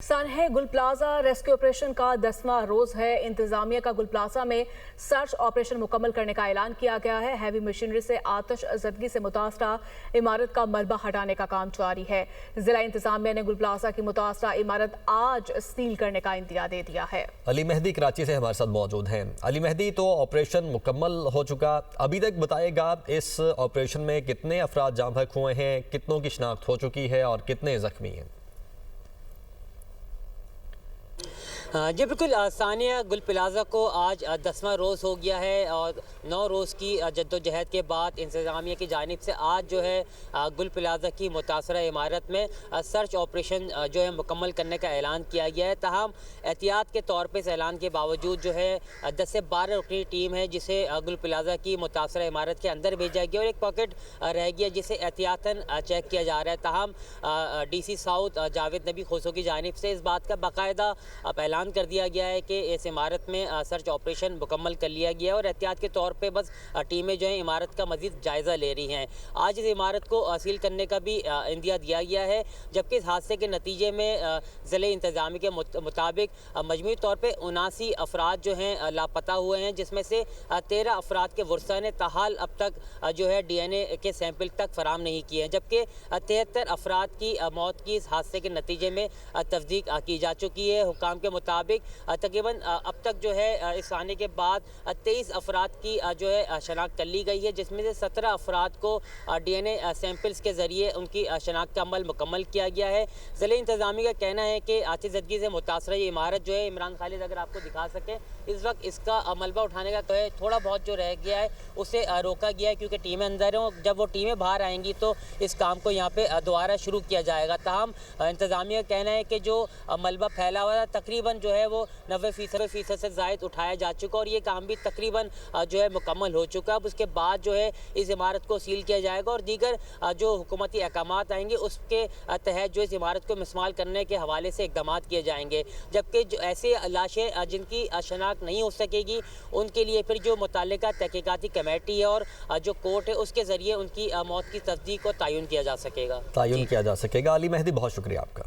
सनहे गुल plaza rescue operation का 10वां रोज है। इंतजामिया का गुल प्लाजा में सर्च ऑपरेशन मुकम्मल करने का ऐलान किया गया है। हैवी मशीनरी से आतिश ज़दगी से मुतासरा इमारत का मलबा हटाने का काम जारी है। जिला इंतजामिया ने गुल प्लाजा की मुतासरा इमारत आज सील करने का इंदिया दे दिया है। अली मेहदी कराची से हमारे साथ मौजूद हैं। अली मेहदी, तो ऑपरेशन मुकम्मल हो चुका, अभी तक बताएगा इस ऑपरेशन में कितने अफराद जाँ बहक हुए हैं, कितनों की शिनाख्त हो चुकी है और कितने जख्मी हैं? जी बिल्कुल, सानिया गुल प्लाजा को आज 10वां रोज़ हो गया है और 9 रोज़ की जद्दोजहद के बाद इंतज़ामिया की जानिब से आज जो है गुल प्लाजा की मुतासरा इमारत में सर्च ऑपरेशन जो है मुकम्मल करने का ऐलान किया गया है। ताहम एहतियात के तौर पर इस ऐलान के बावजूद जो है 10 से 12 रुकनी टीम है जिसे गुल प्लाजा की मुतासरा इमारत के अंदर भेजा गया और एक पॉकेट रह गया जिसे एहतियातन चेक किया जा रहा है। ताहम DC साउथ जावेद नबी खोसो की जानिब से इस बात का बाकायदा ऐलान कर दिया गया है कि इस इमारत में सर्च ऑपरेशन मुकम्मल कर लिया गया है और एहतियात के तौर पे बस टीमें जो हैं इमारत का मज़ीद जायज़ा ले रही हैं। आज इस इमारत को सील करने का भी इंदिया दिया गया है, जबकि इस हादसे के नतीजे में ज़िले इंतज़ामी के मुताबिक मजमूई तौर पर 79 अफराद जो हैं लापता हुए हैं, जिसमें से 13 अफराद के वर्सा ने ताहाल अब तक जो है DNA के सैंपल तक फराम नहीं किए हैं, जबकि 73 अफराद की मौत की इस हादसे के नतीजे में तस्दीक की जा चुकी है। हुकाम के मुताबिक तकरीबन अब तक जो है इस आने के बाद 23 अफराद की जो है शनाख्त कर ली गई है, जिसमें से 17 अफराद को DNA सैंपल्स के ज़रिए उनकी शनाख्त का अमल मुकम्मल किया गया है। ज़िले इंतज़ामी का कहना है कि आतिश ज़दगी से मुतासरा ये इमारत जो है, इमरान खालिद अगर आपको दिखा सके, इस वक्त इसका मलबा उठाने का है थोड़ा बहुत जो रह गया है उसे रोका गया है क्योंकि टीमें अंदर हैं। जब वो टीमें बाहर आएंगी तो इस काम को यहाँ पे दोबारा शुरू किया जाएगा। ताहम इंतज़ामिया का कहना है कि जो मलबा फैला हुआ था तकरीबन जो है वो 90% से ज़ायद उठाया जा चुका और ये काम भी तकरीबन जो है मुकम्मल हो चुका है। अब उसके बाद जो है इस इमारत को सील किया जाएगा और दीगर जो हुकूमती अहकामात आएंगे उसके तहत जो इस इमारत को मिसमाल करने के हवाले से इक़दामात किए जाएंगे। जबकि जो ऐसे लाशें जिनकी शनाख्त नहीं हो सकेगी उनके लिए फिर जो मुतल्लिका तहकीकाती कमेटी है और जो कोर्ट है उसके ज़रिए उनकी मौत की तस्दीक को तयन किया जा सकेगा। अली मेहदी, बहुत शुक्रिया आपका।